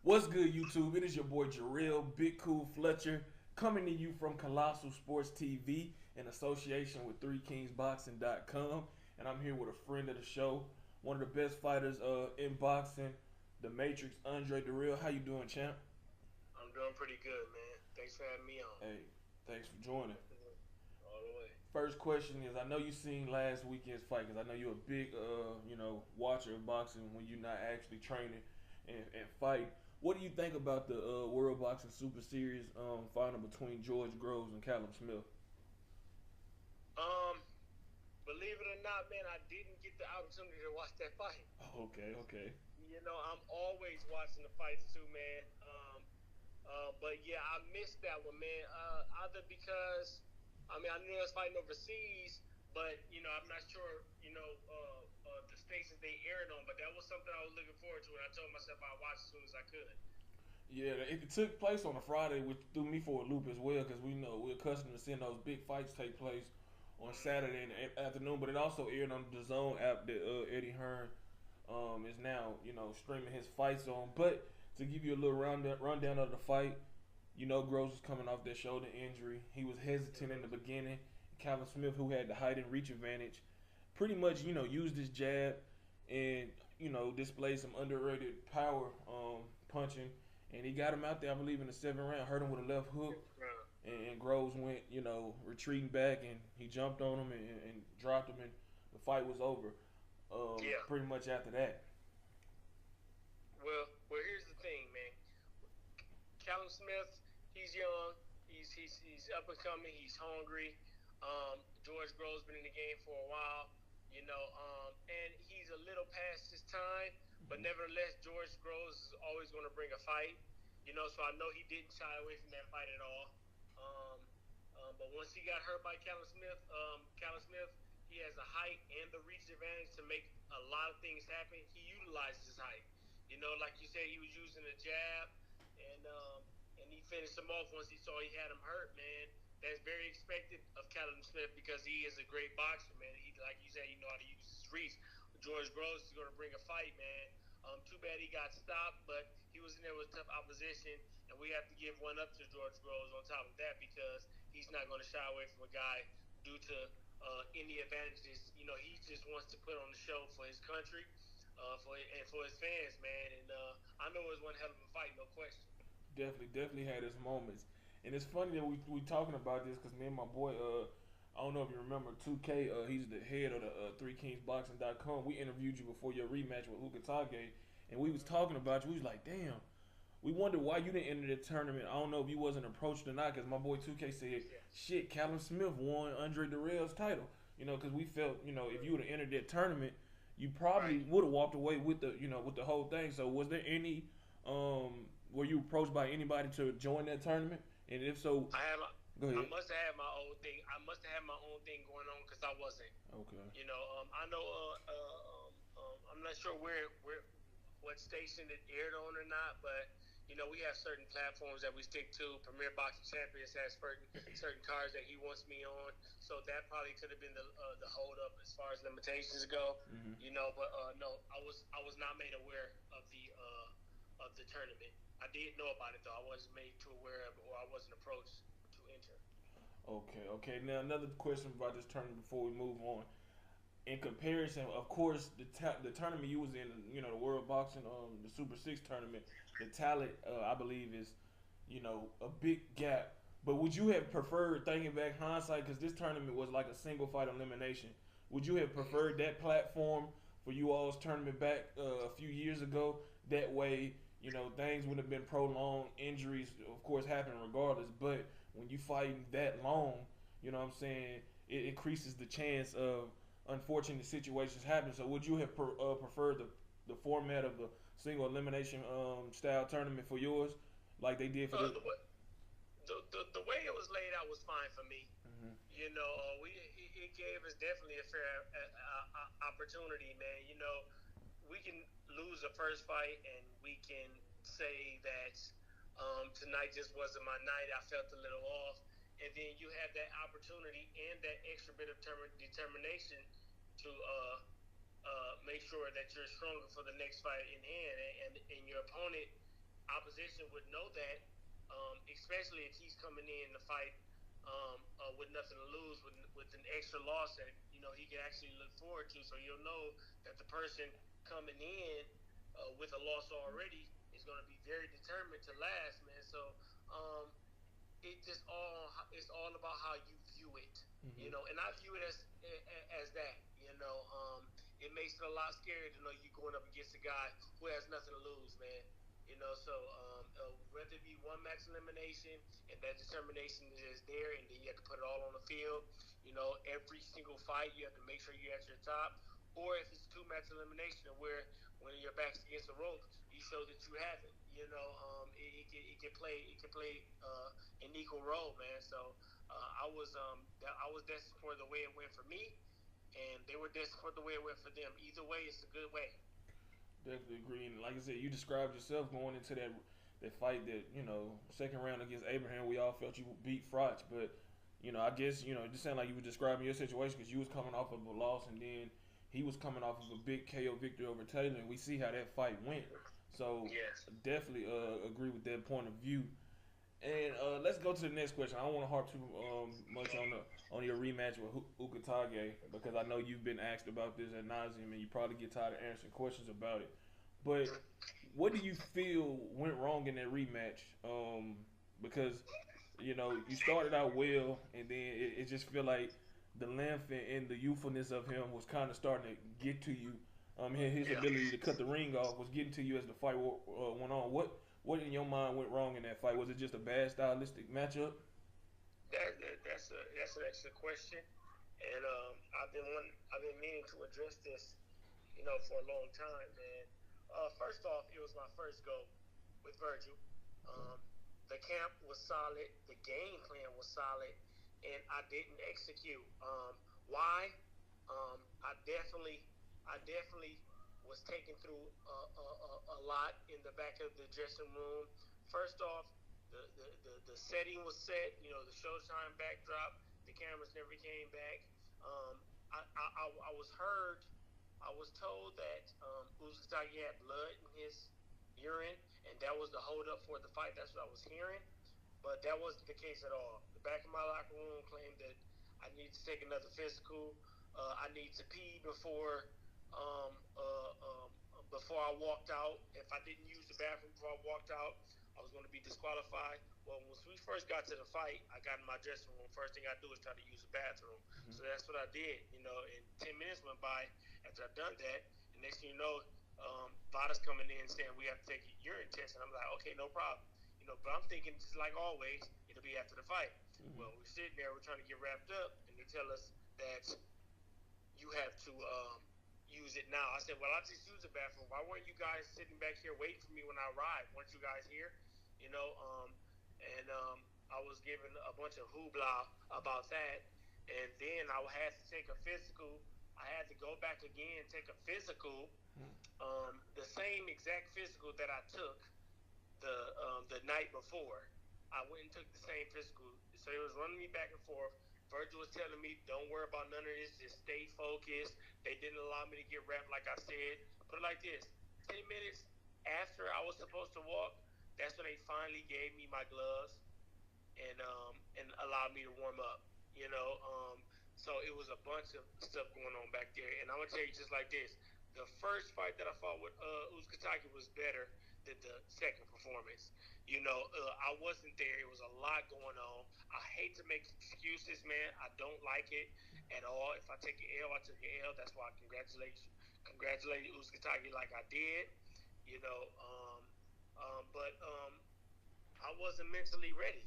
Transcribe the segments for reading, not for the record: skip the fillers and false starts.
What's good, YouTube? It is your boy Jerrell, Big Kool, Fletcher, coming to you from Colossal Sports TV in association with 3kingsboxing.com. And I'm here with a friend of the show, one of the best fighters in boxing, the Matrix, Andre Dirrell. How you doing, champ? I'm doing pretty good, man. Thanks for having me on. Hey, thanks for joining. All the way. First question is, I know you seen last weekend's fight because I know you're a big, watcher of boxing when you're not actually training and fight. What do you think about the World Boxing Super Series final between George Groves and Callum Smith? Um, Believe it or not, man, I didn't get the opportunity to watch that fight. Okay. You know, I'm always watching the fights too, man. But yeah, I missed that one, man. Either because, I mean, I knew I was fighting overseas, but you know, I'm not sure, the stations they aired on. But that was something I was looking forward to, and I told myself I'd watch as soon as I could. Yeah, it took place on a Friday, which threw me for a loop as well, because we know we're accustomed to seeing those big fights take place on Saturday in the afternoon. But it also aired on the Zone app that Eddie Hearn is now streaming his fights on. But to give you a little rundown of the fight, Groves was coming off that shoulder injury. He was hesitant in the beginning. Callum Smith, who had the height and reach advantage, pretty much used his jab and displayed some underrated power punching, and he got him out there. I believe in the seventh round, hurt him with a left hook, and Groves went retreating back, and he jumped on him and dropped him, and the fight was over. Yeah. Pretty much after that. Well, here's the thing, man. Callum Smith, he's young, he's up and coming, he's hungry. George Groves been in the game for a while, and he's a little past his time, but nevertheless, George Groves is always going to bring a fight, so I know he didn't shy away from that fight at all. But once he got hurt by Callum Smith, he has the height and the reach advantage to make a lot of things happen. He utilizes his height. Like you said, he was using a jab, and he finished him off once he saw he had him hurt, man. That's very expected of Callum Smith because he is a great boxer, man. He, like you said, he know how to use his reach. George Groves is going to bring a fight, man. Too bad he got stopped, but he was in there with tough opposition, and we have to give one up to George Groves on top of that because he's not going to shy away from a guy due to any advantages. He just wants to put on the show for his country, for his fans, man. And I know it was one hell of a fight, no question. Definitely had his moments. And it's funny that we talking about this because me and my boy, I don't know if you remember 2K, he's the head of the 3kingsboxing.com. We interviewed you before your rematch with Uzcategui, and we was talking about you. We was like, damn, we wondered why you didn't enter the tournament. I don't know if you wasn't approached or not, because my boy 2K said, shit, Callum Smith won Andre Dirrell's title. Because we felt, if you would have entered that tournament, you probably would have walked away with the, with the whole thing. So was there any, were you approached by anybody to join that tournament? And if so, go ahead. I must have had my own thing. I must have had my own thing going on because I wasn't. Okay. I know. I'm not sure what station it aired on or not, but we have certain platforms that we stick to. Premier Boxing Champions has certain cards that he wants me on, so that probably could have been the hold up as far as limitations go. Mm-hmm. But no, I was not made aware of the tournament. I did know about it though. I wasn't made too aware of it, or I wasn't approached to enter. Okay. Now another question about this tournament before we move on. In comparison, of course, the tournament you was in, the World Boxing, the Super 6 tournament, the talent, I believe, is, a big gap. But would you have preferred, thinking back hindsight, because this tournament was like a single fight elimination, would you have preferred that platform for you all's tournament back a few years ago? That way, things would have been prolonged. Injuries, of course, happen regardless. But when you fighting that long, you know what I'm saying, it increases the chance of unfortunate situations happening. So would you have preferred the format of the single elimination style tournament for yours, like they did for the way it was laid out was fine for me. Mm-hmm. It gave us definitely a fair opportunity, man. We can lose the first fight and we can say that tonight just wasn't my night. I felt a little off. And then you have that opportunity and that extra bit of determination to make sure that you're stronger for the next fight in hand. And your opponent, opposition would know that, especially if he's coming in to fight with nothing to lose, with an extra loss that he can actually look forward to. So you'll know that the person coming in with a loss already is going to be very determined to last, man. So um, it's all about how you view it, and I view it as that, it makes it a lot scarier to know you going up against a guy who has nothing to lose, man. So whether it be one match elimination and that determination is there, and then you have to put it all on the field. Every single fight you have to make sure you're at your top, or if it's two match elimination where when your back's against the rope, you show that you have it. It can play an equal role, man. So I was destined for the way it went for me, and they were destined for the way it went for them. Either way, it's a good way. Definitely agree. And like I said, you described yourself going into that fight that second round against Abraham. We all felt you beat Frotch, but I guess it just sounded like you were describing your situation because you was coming off of a loss, and then he was coming off of a big KO victory over Taylor, and we see how that fight went. So Yes. definitely agree with that point of view. And let's go to the next question. I don't want to harp too much on your rematch with Uzcategui because I know you've been asked about this ad nauseum, and you probably get tired of answering questions about it. But what do you feel went wrong in that rematch? Because you started out well, and then it just feel like the length and the youthfulness of him was kind of starting to get to you. His Yeah. ability to cut the ring off was getting to you as the fight went on. What in your mind went wrong in that fight? Was it just a bad stylistic matchup? That's an excellent question, and I've been meaning to address this, for a long time, man. First off, it was my first go with Virgil. Um, the camp was solid, the game plan was solid, and I didn't execute. Why? I definitely was taken through a lot in the back of the dressing room. First off, the setting was set. The Showtime backdrop. The cameras never came back. Um, I was heard. I was told that Uzcategui had blood in his urine, and that was the holdup for the fight. That's what I was hearing, but that wasn't the case at all. The back of my locker room claimed that I need to take another physical. I need to pee um, uh, um, before I walked out. If I didn't use the bathroom before I walked out, I was going to be disqualified. Well, when we first got to the fight, I got in my dressing room. First thing I do is try to use the bathroom. Mm-hmm. So that's what I did. And 10 minutes went by after I done that. And next thing you know, Vada's coming in saying we have to take a urine test. And I'm like, okay, no problem. But I'm thinking, just like always, it'll be after the fight. Mm-hmm. Well, we're sitting there, we're trying to get wrapped up, and they tell us that you have to use it now. I said, well, I just used the bathroom. Why weren't you guys sitting back here waiting for me when I arrived? Weren't you guys here? And I was given a bunch of hoopla about that. And then I had to take a physical. I had to go back again, take a physical, the same exact physical that I took the night before. I went and took the same physical. So it was running me back and forth. Virgil was telling me, don't worry about none of this. Just stay focused. They didn't allow me to get wrapped, like I said. Put it like this: 10 minutes after I was supposed to walk, that's when they finally gave me my gloves and allowed me to warm up. So it was a bunch of stuff going on back there. And I'm gonna tell you just like this: the first fight that I fought with Uzcategui was better than the second performance. I wasn't there. It was a lot going on. I hate to make excuses, man. I don't like it at all. If I take an L, I took an L. That's why I congratulate Uzcategui like I did. But I wasn't mentally ready.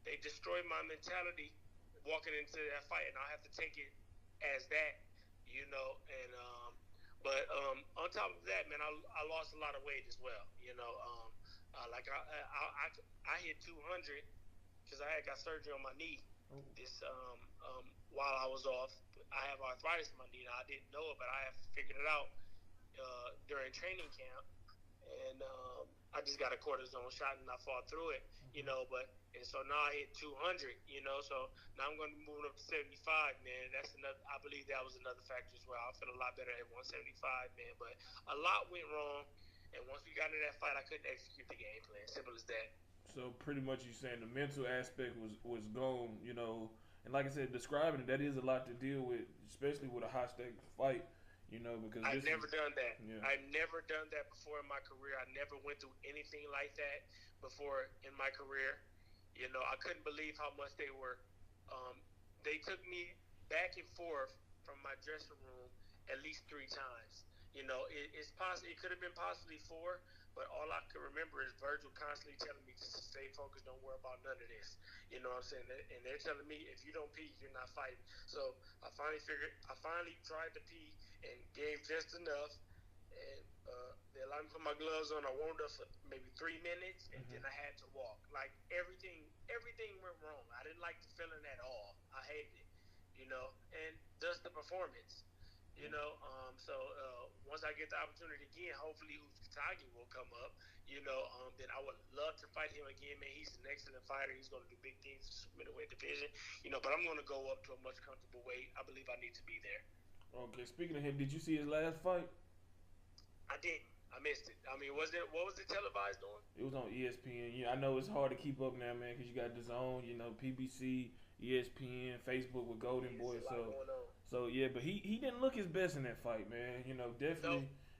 They destroyed my mentality walking into that fight, and I have to take it as that. And on top of that, man, I lost a lot of weight as well. Like I hit 200 because I had got surgery on my knee. This while I was off, I have arthritis in my knee. Now I didn't know it, but I have figured it out during training camp, and I just got a cortisone shot and I fought through it. And so now I hit 200. So now I'm going to be moving up to 75, man. That's another. I believe that was another factor as well. I feel a lot better at 175, man. But a lot went wrong, and once we got in that fight, I couldn't execute the game plan. Simple as that. So pretty much you saying the mental aspect was gone, you know, and like I said, describing it, that is a lot to deal with, especially with a high stakes fight, you know, because I've never done that. Yeah. I've never done that before in my career. I never went through anything like that before in my career. You know, I couldn't believe how much they were. They took me back and forth from my dressing room at least 3 times. You know, it's possible. It could have been possibly 4, but all I can remember is Virgil constantly telling me to stay focused, don't worry about none of this. You know what I'm saying? And they're telling me if you don't pee, you're not fighting. So I finally tried to pee and gave just enough. And they allowed me to put my gloves on. I warmed up for maybe 3 minutes, and then I had to walk. Like everything went wrong. I didn't like the feeling at all. I hated it, you know. And thus the performance. You know, so once I get the opportunity again, hopefully Uzcategui will come up. You know, then I would love to fight him again, man. He's an excellent fighter. He's going to do big things in the middleweight division. You know, but I'm going to go up to a much comfortable weight. I believe I need to be there. Okay, speaking of him, did you see his last fight? I didn't. I missed it. I mean, what was it televised on? It was on ESPN. Yeah, I know it's hard to keep up now, man, because you got DAZN, you know, PBC, ESPN, Facebook with Golden Boy. So yeah, but he didn't look his best in that fight, man. You know,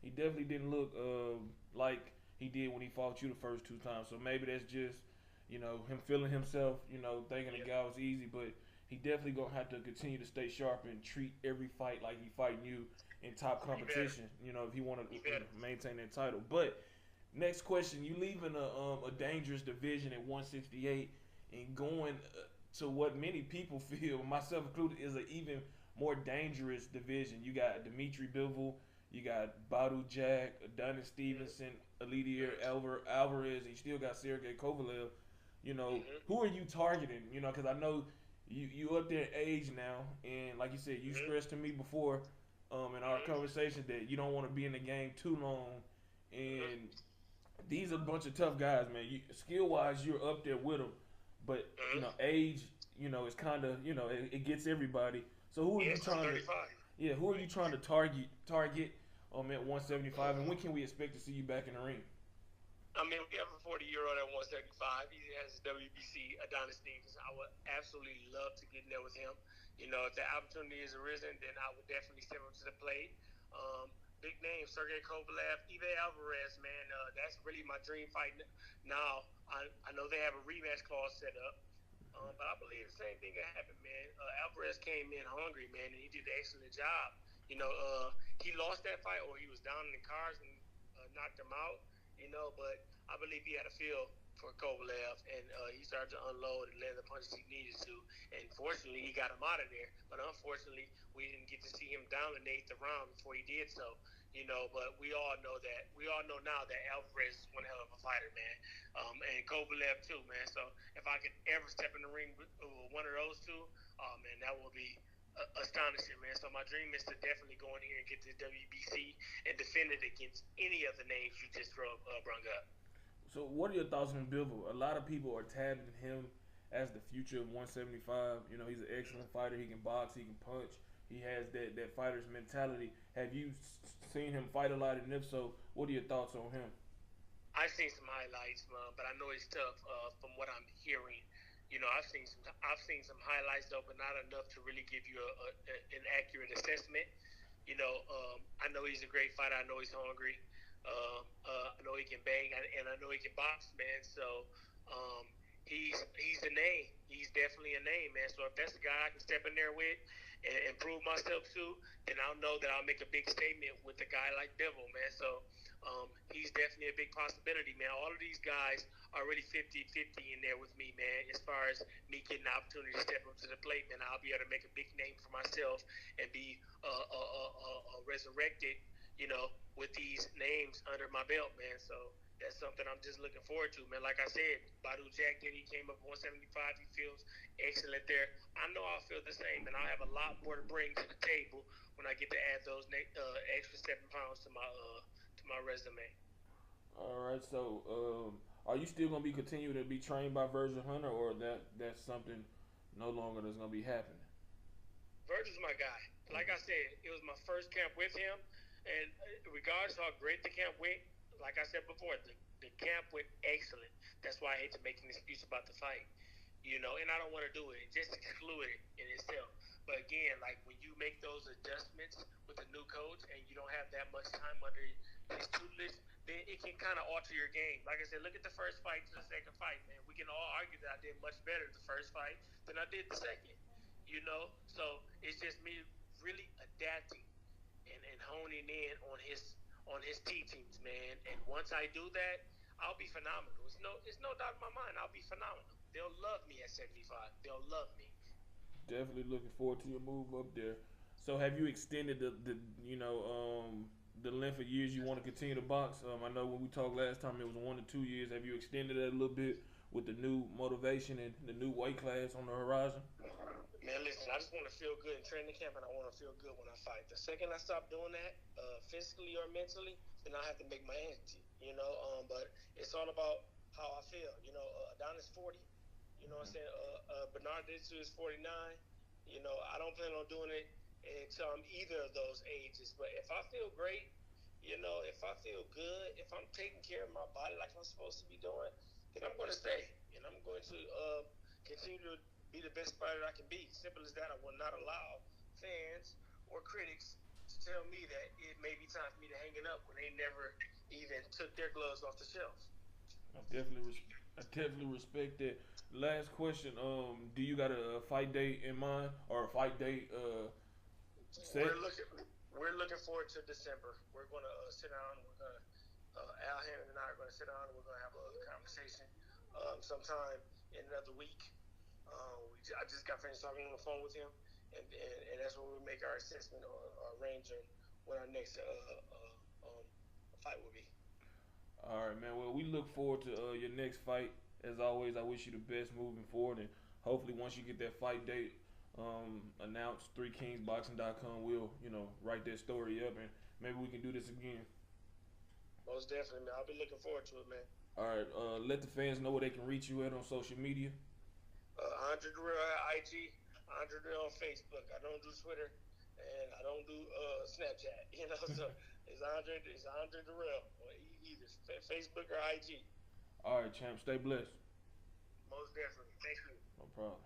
he definitely didn't look like he did when he fought you the first 2 times. So maybe that's just, you know, him feeling himself, you know, thinking the guy was easy, but he definitely gonna have to continue to stay sharp and treat every fight like he fighting you in top competition. You know, if he want to maintain that title. But next question, you leaving a dangerous division at 168 and going to what many people feel, myself included, is an even more dangerous division. You got Dimitri Bivol, you got Badou Jack, Adonis Stevenson, Elidier Alvarez, and you still got Sergey Kovalev. You know, who are you targeting? You know, because I know you up there in age now, and like you said, you stressed to me before in our conversation that you don't want to be in the game too long, and these are a bunch of tough guys, man. Skill-wise, you're up there with them, but you know, age, you know, it's kind of, you know, it gets everybody. So who are you trying to? Yeah, who are you trying to target at 175, and when can we expect to see you back in the ring? I mean, we have a 40-year-old at 175. He has WBC Adonis Stevenson. I would absolutely love to get in there with him. You know, if the opportunity is arisen, then I would definitely step up to the plate. Big name, Sergey Kovalev, Evan Alvarez, man. That's really my dream fight. Now, I know they have a rematch clause set up. But I believe the same thing can happen, man. Alvarez came in hungry, man, and he did an excellent job. You know, he lost that fight, or he was down in the cars and knocked him out. You know, but I believe he had a feel for Kovalev, and he started to unload and land the punches he needed to. And fortunately, he got him out of there. But unfortunately, we didn't get to see him dominate the round before he did so. You know, but we all know now that Alvarez is one hell of a fighter, man. And Kovalev too, man. So if I could ever step in the ring with one of those two, oh man, that would be astonishing, man. So my dream is to definitely go in here and get the WBC and defend it against any of the names you just brung up. So what are your thoughts on Bivol? A lot of people are tabbing him as the future of 175. You know, he's an excellent fighter. He can box. He can punch. He has that fighter's mentality. Have you seen him fight a lot? And if so, what are your thoughts on him? I've seen some highlights, but I know he's tough from what I'm hearing. You know, I've seen some highlights though, but not enough to really give you an accurate assessment. You know, I know he's a great fighter. I know he's hungry. I know he can bang, and I know he can box, man. So he's a name. He's definitely a name, man. So if that's the guy I can step in there with and prove myself to, then I'll know that I'll make a big statement with a guy like Bivol, man. So he's definitely a big possibility, man. All of these guys are really 50-50 in there with me, man. As far as me getting the opportunity to step up to the plate, man, I'll be able to make a big name for myself and be resurrected, you know, with these names under my belt, man. So that's something I'm just looking forward to, man. Like I said, Badou Jack he came up 175. He feels excellent there. I know I'll feel the same, and I'll have a lot more to bring to the table when I get to add those extra 7 pounds to my resume. All right. So, are you still gonna be continuing to be trained by Virgil Hunter, or that's something no longer that's gonna be happening? Virgil's my guy. Like I said, it was my first camp with him, and regardless of how great the camp went, like I said before, the camp went excellent. That's why I hate to make an excuse about the fight. And I don't want to do it. Just exclude it in itself. But again, like when you make those adjustments with a new coach and you don't have that much time under his tutelage, then it can kind of alter your game. Like I said, look at the first fight to the second fight, man. We can all argue that I did much better the first fight than I did the second. So it's just me really adapting and honing in on his teachings, man. And once I do that, I'll be phenomenal. It's no doubt in my mind. I'll be phenomenal. They'll love me at 75. They'll love me. Definitely looking forward to your move up there. So have you extended the the length of years you want to continue to box? I know when we talked last time it was 1 to 2 years. Have you extended that a little bit with the new motivation and the new weight class on the horizon? Man, listen, I just want to feel good in training camp, and I want to feel good when I fight. The second I stop doing that, physically or mentally, then I have to make my ante. But it's all about how I feel. Adonis 40. You know what I'm saying? Bernard Dizu is 49. I don't plan on doing it until I'm either of those ages. But if I feel great, if I feel good, if I'm taking care of my body like I'm supposed to be doing, then I'm going to stay. And I'm going to continue to be the best fighter I can be. Simple as that. I will not allow fans or critics to tell me that it may be time for me to hang it up when they never even took their gloves off the shelf. I definitely respect that. Last question. Do you got a fight date in mind or a fight date set? We're looking forward to December. We're gonna sit down. We're gonna Al Hammond and I are gonna sit down. And we're gonna have a conversation sometime in another week. I just got finished talking on the phone with him, and that's when we'll make our assessment or arrange when our next fight will be. All right, man. Well, we look forward to your next fight. As always, I wish you the best moving forward, and hopefully, once you get that fight date announced, 3kingsboxing.com will write that story up, and maybe we can do this again. Most definitely, man. I'll be looking forward to it, man. All right. Let the fans know where they can reach you at on social media. Andre Dirrell at IG, Andre Dirrell on Facebook. I don't do Twitter, and I don't do Snapchat. So it's Andre Dirrell on either Facebook or IG. All right, champ. Stay blessed. Most definitely. Thank you. No problem.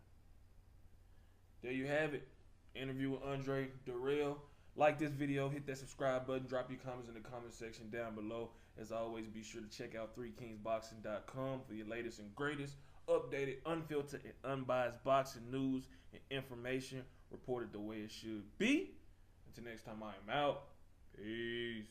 There you have it. Interview with Andre Dirrell. Like this video, hit that subscribe button, drop your comments in the comment section down below. As always, be sure to check out 3kingsboxing.com for your latest and greatest, updated, unfiltered, and unbiased boxing news and information reported the way it should be. Until next time, I am out. Peace.